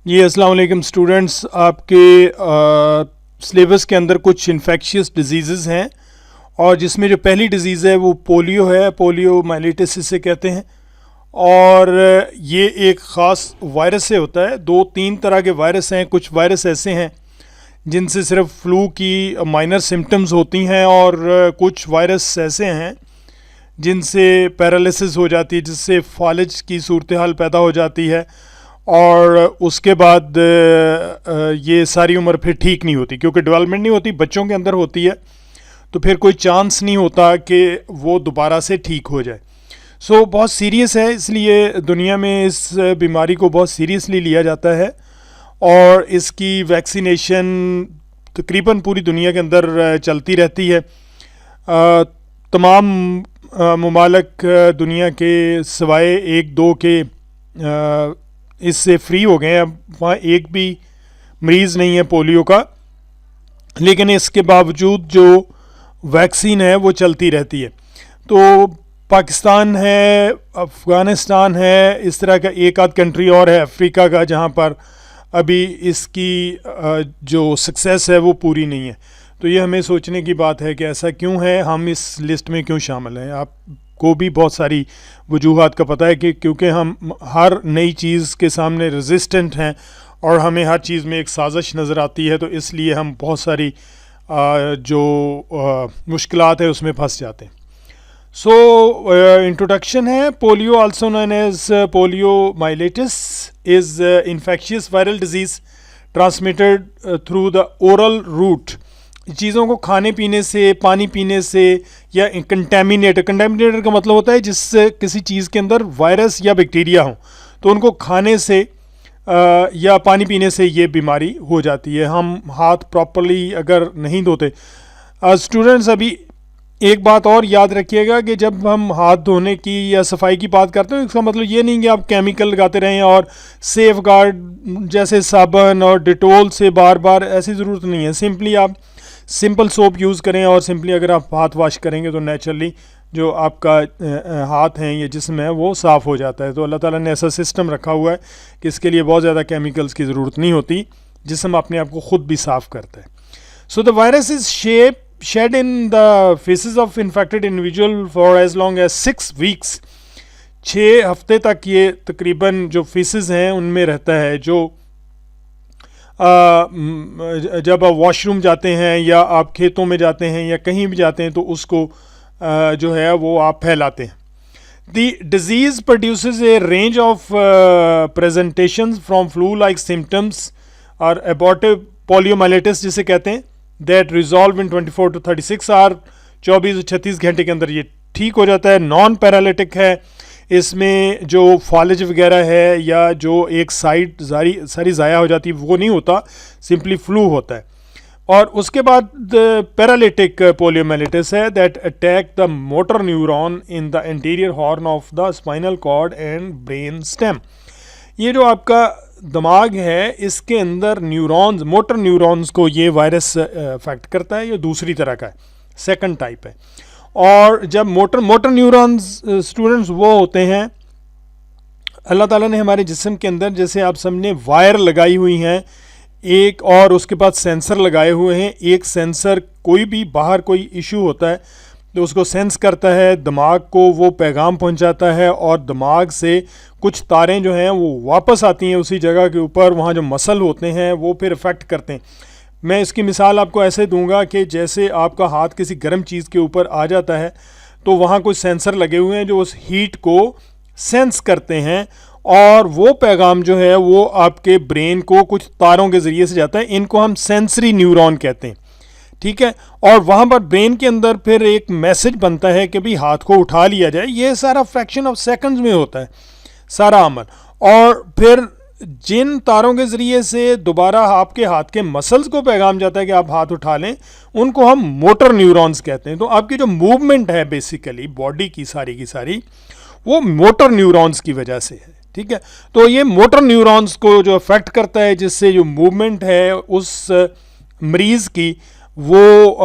जी अस्सलाम वालेकुम स्टूडेंट्स। आपके सिलेबस के अंदर कुछ इन्फेक्शियस डिजीज़ हैं और जिसमें जो पहली डिज़ीज़ है वो पोलियो है। पोलियो माइलिटिस इसे कहते हैं और ये एक ख़ास वायरस से होता है। दो तीन तरह के वायरस हैं। कुछ वायरस ऐसे हैं जिनसे सिर्फ फ्लू की माइनर सिम्टम्स होती हैं और कुछ वायरस ऐसे हैं जिनसे पैरालिसिस हो जाती है, जिससे फालिज की सूरत हाल पैदा हो जाती है और उसके बाद ये सारी उम्र फिर ठीक नहीं होती, क्योंकि डेवलपमेंट नहीं होती, बच्चों के अंदर होती है, तो फिर कोई चांस नहीं होता कि वो दोबारा से ठीक हो जाए। सो बहुत सीरियस है, इसलिए दुनिया में इस बीमारी को बहुत सीरियसली लिया जाता है और इसकी वैक्सीनेशन तकरीबन पूरी दुनिया के अंदर चलती रहती है। तमाम ममालिक दुनिया के सिवाय एक दो के इससे फ्री हो गए हैं। अब वहाँ एक भी मरीज़ नहीं है पोलियो का, लेकिन इसके बावजूद जो वैक्सीन है वो चलती रहती है। तो पाकिस्तान है, अफ़गानिस्तान है, इस तरह का एक आध कंट्री और है अफ्रीका का जहाँ पर अभी इसकी जो सक्सेस है वो पूरी नहीं है। तो ये हमें सोचने की बात है कि ऐसा क्यों है, हम इस लिस्ट में क्यों शामिल हैं। आपको भी बहुत सारी वजूहात का पता है कि क्योंकि हम हर नई चीज़ के सामने रेजिस्टेंट हैं और हमें हर चीज़ में एक साजिश नज़र आती है, तो इसलिए हम बहुत सारी जो मुश्किलात है उसमें फंस जाते हैं। सो इंट्रोडक्शन है। Polio also known as polio myelitis is infectious viral disease transmitted through the oral route. चीज़ों को खाने पीने से, पानी पीने से या कंटेमिनेटर का मतलब होता है जिससे किसी चीज़ के अंदर वायरस या बैक्टीरिया हो, तो उनको खाने से या पानी पीने से ये बीमारी हो जाती है। हम हाथ प्रॉपरली अगर नहीं धोते, स्टूडेंट्स अभी एक बात और याद रखिएगा कि जब हम हाथ धोने की या सफाई की बात करते हैं, इसका मतलब ये नहीं कि आप केमिकल लगाते रहें और सेफ गार्ड जैसे साबुन और डिटोल से बार बार, ऐसी ज़रूरत नहीं है। सिंपली आप सिंपल सोप यूज़ करें और सिंपली अगर आप हाथ वॉश करेंगे तो नेचुरली जो आपका हाथ हैं या जिस्म है वो साफ़ हो जाता है। तो अल्लाह ताला ने ऐसा सिस्टम रखा हुआ है कि इसके लिए बहुत ज़्यादा केमिकल्स की ज़रूरत नहीं होती, जिस्म अपने आप को ख़ुद भी साफ़ करता है। So the virus is shed in the faces of infected individual for as long as 6 weeks। 6 हफ्ते तक ये तकरीबन जो फेसेस हैं उनमें रहता है। जो जब आप वॉशरूम जाते हैं या आप खेतों में जाते हैं या कहीं भी जाते हैं तो उसको जो है वो आप फैलाते हैं। The disease produces a range of presentations from flu-like symptoms और abortive poliomyelitis जिसे कहते हैं, that resolve in 24 to 36 our, 24 से 36 घंटे के अंदर ये ठीक हो जाता है। नॉन पैरालिटिक है, इसमें जो फॉलेज वगैरह है या जो एक साइड सारी ज़ाया हो जाती है वो नहीं होता, सिंपली फ्लू होता है। और उसके बाद पैरालिटिक पोलियोमाइलिटिस है, that attack the motor neuron in the anterior horn of the spinal cord and brain stem. ये जो आपका दिमाग है इसके अंदर न्यूरॉन्स, मोटर न्यूरॉन्स को ये वायरस अफेक्ट करता है। ये दूसरी तरह का है, सेकंड टाइप है। और जब मोटर न्यूरॉन्स स्टूडेंट्स वो होते हैं, अल्लाह ताला ने हमारे जिस्म के अंदर, जैसे आप सबने वायर लगाई हुई हैं एक, और उसके बाद सेंसर लगाए हुए हैं। एक सेंसर कोई भी बाहर कोई इशू होता है तो उसको सेंस करता है, दिमाग को वो पैगाम पहुंचाता है और दिमाग से कुछ तारें जो हैं वो वापस आती हैं उसी जगह के ऊपर। वहाँ जो मसल होते हैं वो फिर इफ़ेक्ट करते हैं। मैं इसकी मिसाल आपको ऐसे दूंगा कि जैसे आपका हाथ किसी गर्म चीज़ के ऊपर आ जाता है तो वहाँ कुछ सेंसर लगे हुए हैं जो उस हीट को सेंस करते हैं और वो पैगाम जो है वो आपके ब्रेन को कुछ तारों के ज़रिए से जाता है। इनको हम सेंसरी न्यूरॉन कहते हैं, ठीक है। और वहाँ पर ब्रेन के अंदर फिर एक मैसेज बनता है कि भाई हाथ को उठा लिया जाए। ये सारा फ्रैक्शन ऑफ सेकंड्स में होता है सारा अमल। और फिर जिन तारों के ज़रिए से दोबारा आपके हाथ के मसल्स को पैगाम जाता है कि आप हाथ उठा लें, उनको हम मोटर न्यूरॉन्स कहते हैं। तो आपकी जो मूवमेंट है बेसिकली बॉडी की सारी वो मोटर न्यूरॉन्स की वजह से है, ठीक है। तो ये मोटर न्यूरॉन्स को जो अफेक्ट करता है, जिससे जो मूवमेंट है उस मरीज़ की वो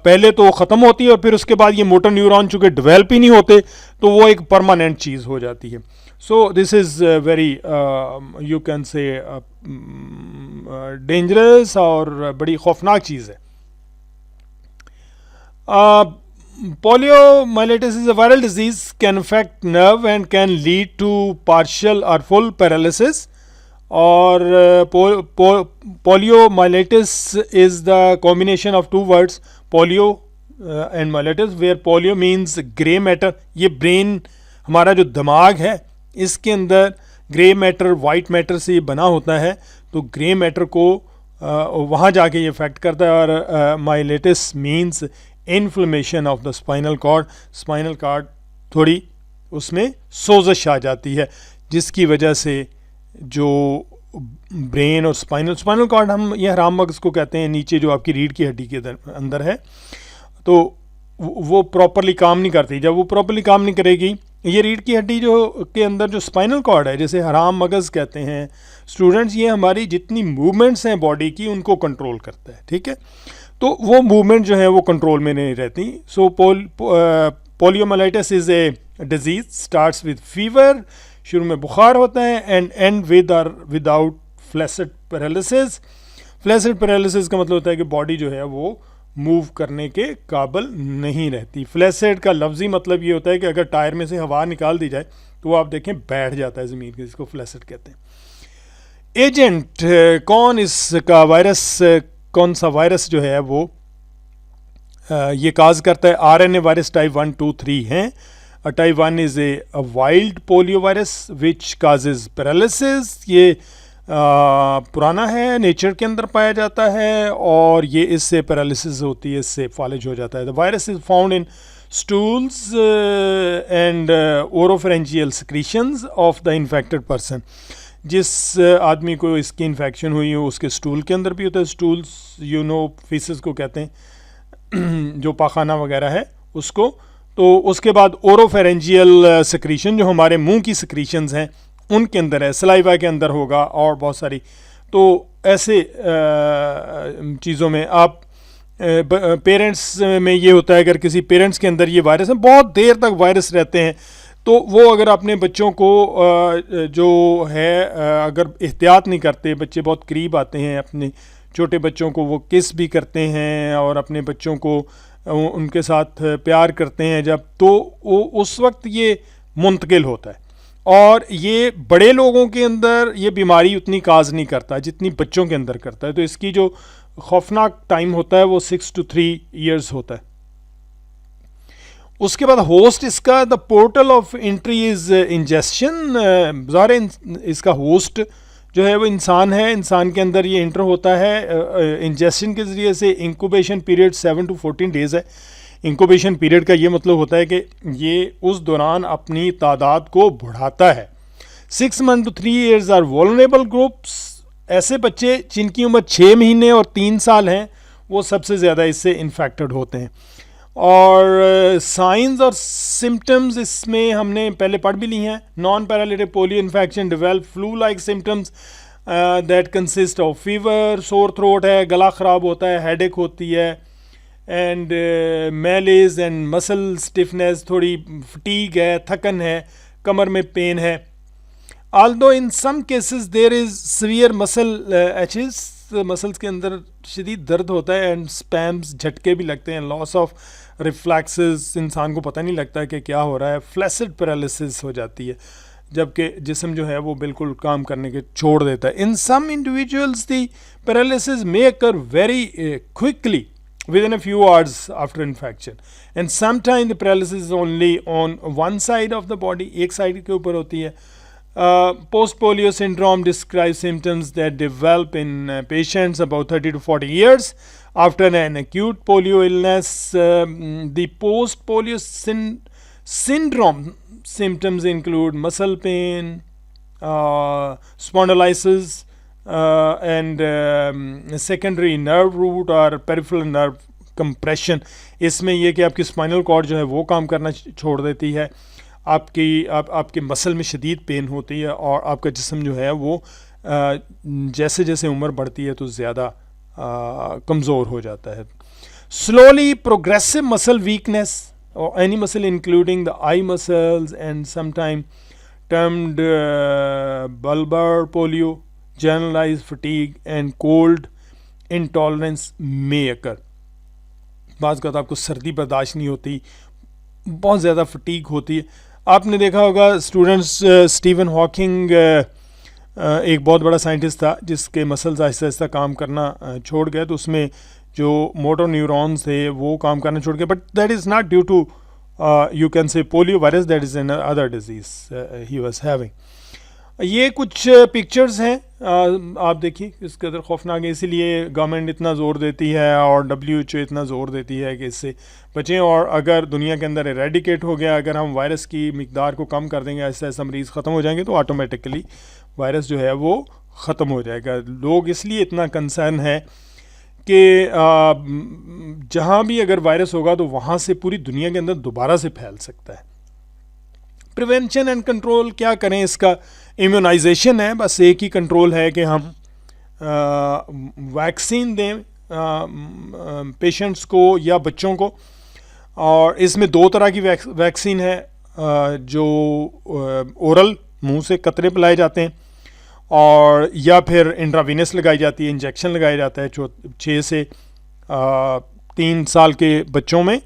पहले तो ख़त्म होती है और फिर उसके बाद ये मोटर न्यूरॉन चूँकि डेवलप ही नहीं होते तो वो एक परमानेंट चीज़ हो जाती है. So this is very you can से डेंजरस और बड़ी खौफनाक चीज़ है. Poliomyelitis is a viral disease, can affect nerve and can lead to partial or full paralysis. Or poliomyelitis is the combination of two words, polio and myelitis, where polio means grey matter. ये brain हमारा जो दिमाग है इसके अंदर grey matter white matter से ये बना होता है, तो ग्रे मैटर को वहाँ जाके ये इफेक्ट करता है. और myelitis means inflammation of the spinal cord. Spinal cord थोड़ी उसमें सोजश आ जाती है जिसकी वजह से जो ब्रेन और स्पाइनल कॉर्ड, हम ये हराम मगज़ को कहते हैं, नीचे जो आपकी रीढ़ की हड्डी के अंदर है, तो वो प्रॉपरली काम नहीं करती. जब वो प्रॉपरली काम नहीं करेगी, ये रीढ़ की हड्डी जो के अंदर जो स्पाइनल कॉर्ड है, जैसे हराम मगज़ कहते हैं स्टूडेंट्स, ये हमारी जितनी मूवमेंट्स हैं बॉडी की उनको कंट्रोल करता है. ठीक है, तो वो मूवमेंट जो है वो कंट्रोल में नहीं रहती. So poliomyelitis is a disease, starts with fever, शुरू में बुखार होता है, एंड विद और without flaccid paralysis. Flaccid paralysis का मतलब होता है कि बॉडी जो है वो मूव करने के काबिल नहीं रहती. फ्लैसिड का लफ्ज़ी मतलब ये होता है कि अगर टायर में से हवा निकाल दी जाए तो वो आप देखें बैठ जाता है ज़मीन के, जिसको फ्लैसिड कहते हैं. एजेंट कौन इसका वायरस, कौन सा वायरस जो है वो ये काज करता है? आरएनए वायरस टाइप 1, 2, 3 हैं. Type 1 is a wild polio virus which causes paralysis. ये पुराना है, नेचर के अंदर पाया जाता है और ये इससे पैरालिसिस होती है, इससे फालिज हो जाता है. The virus is found in stools and oropharyngeal secretions of the infected person. जिस आदमी को इसकी इन्फेक्शन हुई हो उसके स्टूल के अंदर भी होता है. स्टूल्स फीसेस को कहते हैं, जो पाखाना वगैरह है उसको. तो उसके बाद ओरोफेरेंजियल सिक्रीशन, जो हमारे मुंह की सिक्रीशंस हैं उनके अंदर है, सलाइवा के अंदर होगा और बहुत सारी. तो ऐसे चीज़ों में आप पेरेंट्स में ये होता है, अगर किसी पेरेंट्स के अंदर ये वायरस है, बहुत देर तक वायरस रहते हैं, तो वो अगर अपने बच्चों को जो है अगर एहतियात नहीं करते, बच्चे बहुत करीब आते हैं अपने छोटे बच्चों को, वो किस भी करते हैं और अपने बच्चों को उनके साथ प्यार करते हैं जब, तो उस वक्त ये मुंतकिल होता है. और ये बड़े लोगों के अंदर ये बीमारी उतनी काज नहीं करता जितनी बच्चों के अंदर करता है. तो इसकी जो खौफनाक टाइम होता है वो 6 to 3 years होता है. उसके बाद होस्ट इसका, the portal of entry is ingestion. ज़ाहिर इसका होस्ट जो है वो इंसान है, इंसान के अंदर ये इंटर होता है इंजेस्शन के ज़रिए से. इंक्यूबेशन पीरियड 7 to 14 days है. इंक्यूबेशन पीरियड का ये मतलब होता है कि ये उस दौरान अपनी तादाद को बढ़ाता है. 6 months to 3 years are vulnerable groups. ऐसे बच्चे जिनकी उम्र 6 महीने और 3 साल हैं वो सबसे ज़्यादा इससे इन्फेक्टेड होते हैं. और साइंस और सिम्टम्स इसमें हमने पहले पढ़ भी ली हैं. Non paralytic polio infection develop flu like symptoms that consist of fever, sore throat है, गला ख़राब होता है, हेडेक होती है, एंड मैलेज एंड मसल स्टिफनेस, थोड़ी फटीग है, थकन है, कमर में पेन है. although in some cases there is severe muscle aches, muscles के अंदर शदीद दर्द होता है, एंड स्पैम्स, झटके भी लगते हैं, लॉस ऑफ रिफ्लेक्सेस, इंसान को पता नहीं लगता कि क्या हो रहा है. फ्लैसिड पैरालिसिस हो जाती है जबकि जिस्म जो है वो बिल्कुल काम करने के छोड़ देता है. In some individuals the paralysis may occur very quickly within a few hours after infection, and sometimes the paralysis is only on one side of the body, एक साइड के ऊपर होती है. Post polio syndrome describes symptoms that develop in patients about 30 to 40 years after an acute polio illness. The post polio syndrome symptoms include muscle pain, spondylosis, and secondary nerve root or peripheral nerve compression. इसमें यह कि आपकी spinal cord जो है वो काम करना छोड़ देती है, आपके मसल में शदीद पेन होती है, और आपका जिस्म जो है वो जैसे जैसे उम्र बढ़ती है तो ज़्यादा कमज़ोर हो जाता है. Slowly progressive muscle weakness or any muscle including the eye muscles and sometimes termed bulbar polio, generalized fatigue and cold intolerance may occur. बाज़ का आपको सर्दी बर्दाश्त नहीं होती, बहुत ज़्यादा फटीग होती है. आपने देखा होगा स्टूडेंट्स, स्टीवन हॉकिंग एक बहुत बड़ा साइंटिस्ट था जिसके मसल्स आहिस्ता आहिस्ता काम करना छोड़ गए, तो उसमें जो मोटर न्यूरॉन्स थे वो काम करना छोड़ गए. But that is not due to you can say polio virus, that is another disease he was having. ये कुछ पिक्चर्स हैं, आप देखिए किस कदर खौफनाक है. इसीलिए गवर्नमेंट इतना ज़ोर देती है और WHO इतना ज़ोर देती है कि इससे बचें. और अगर दुनिया के अंदर एरेडिकेट हो गया, अगर हम वायरस की मिकदार को कम कर देंगे, ऐसा ऐसा मरीज़ ख़त्म हो जाएंगे, तो ऑटोमेटिकली वायरस जो है वो ख़त्म हो जाएगा. लोग इसलिए इतना कंसर्न है कि जहाँ भी अगर वायरस होगा तो वहाँ से पूरी दुनिया के अंदर दोबारा से फैल सकता है. प्रिवेंशन एंड कंट्रोल क्या करें, इसका इम्यूनाइजेशन है. बस एक ही कंट्रोल है कि हम वैक्सीन दें पेशेंट्स को या बच्चों को. और इसमें दो तरह की वैक्सीन है, जो ओरल मुंह से कतरे पिलाए जाते हैं और या फिर इंट्रावीनस लगाई जाती है, इंजेक्शन लगाया जाता है 6 से 3 साल के बच्चों में,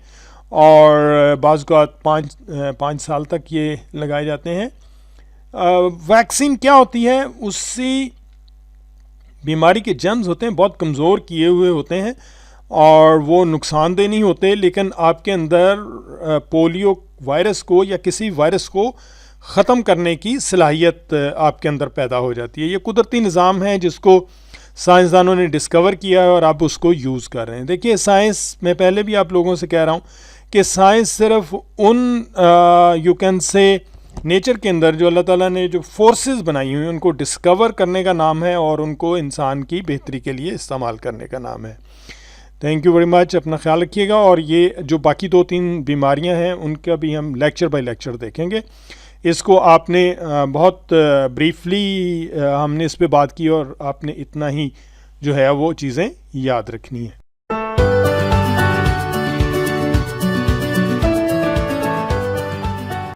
और बाज़ का 5 साल तक ये लगाए जाते हैं. वैक्सीन क्या होती है, उससे बीमारी के जर्म्स होते हैं बहुत कमज़ोर किए हुए होते हैं और वो नुकसानदेह नहीं होते, लेकिन आपके अंदर पोलियो वायरस को या किसी वायरस को ख़त्म करने की सलाहियत आपके अंदर पैदा हो जाती है. ये कुदरती निज़ाम है जिसको साइंसदानों ने डिस्कवर किया है और आप उसको यूज़ कर रहे हैं. देखिए साइंस, मैं पहले भी आप लोगों से कह रहा हूँ कि साइंस सिर्फ उन यू कैन से नेचर के अंदर जो अल्लाह ताला ने जो फोर्सेस बनाई हुई हैं उनको डिस्कवर करने का नाम है और उनको इंसान की बेहतरी के लिए इस्तेमाल करने का नाम है. Thank you very much. अपना ख्याल रखिएगा. और ये जो बाकी 2-3 बीमारियां हैं उनका भी हम लेक्चर बाय लेक्चर देखेंगे. इसको आपने बहुत ब्रीफली हमने इस पे बात की और आपने इतना ही जो है वो चीज़ें याद रखनी है.